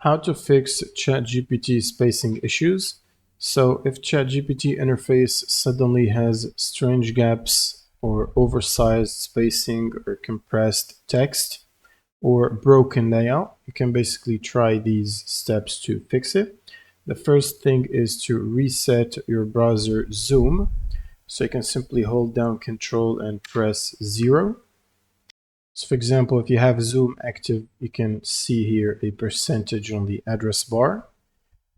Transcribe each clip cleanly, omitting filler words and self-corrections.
How to fix ChatGPT spacing issues. So if ChatGPT interface suddenly has strange gaps or oversized spacing or compressed text or broken layout, you can basically try these steps to fix it. The first thing is to reset your browser zoom. So you can simply hold down Control and press 0. So for example, if you have zoom active, you can see here a percentage on the address bar.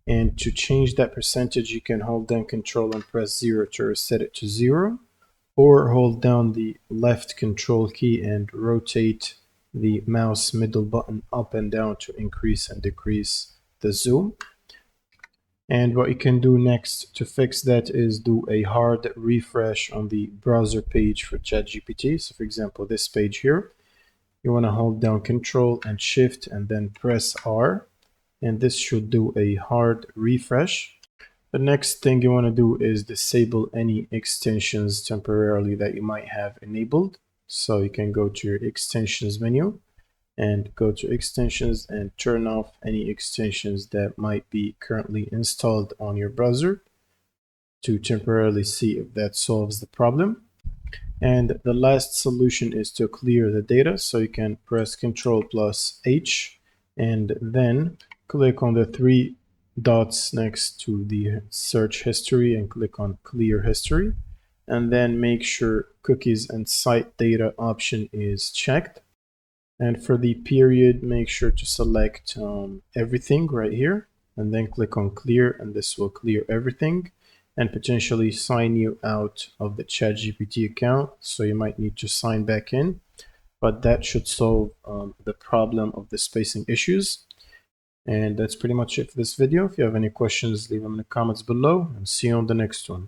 And to change that percentage, you can hold down Control and press 0 to reset it to 0, or hold down the left Control key and rotate the mouse middle button up and down to increase and decrease the zoom. And what you can do next to fix that is do a hard refresh on the browser page for ChatGPT. So for example, this page here, you want to hold down Control and Shift and then press R. And this should do a hard refresh. The next thing you want to do is disable any extensions temporarily that you might have enabled. So you can go to your extensions menu and go to extensions and turn off any extensions that might be currently installed on your browser to temporarily see if that solves the problem. And the last solution is to clear the data. So you can press Ctrl+H and then click on the three dots next to the search history and click on clear history. And then make sure cookies and site data option is checked. And for the period, make sure to select everything right here and then click on clear, and this will clear everything and potentially sign you out of the ChatGPT account. So you might need to sign back in, but that should solve the problem of the spacing issues. And that's pretty much it for this video. If you have any questions, leave them in the comments below, and see you on the next one.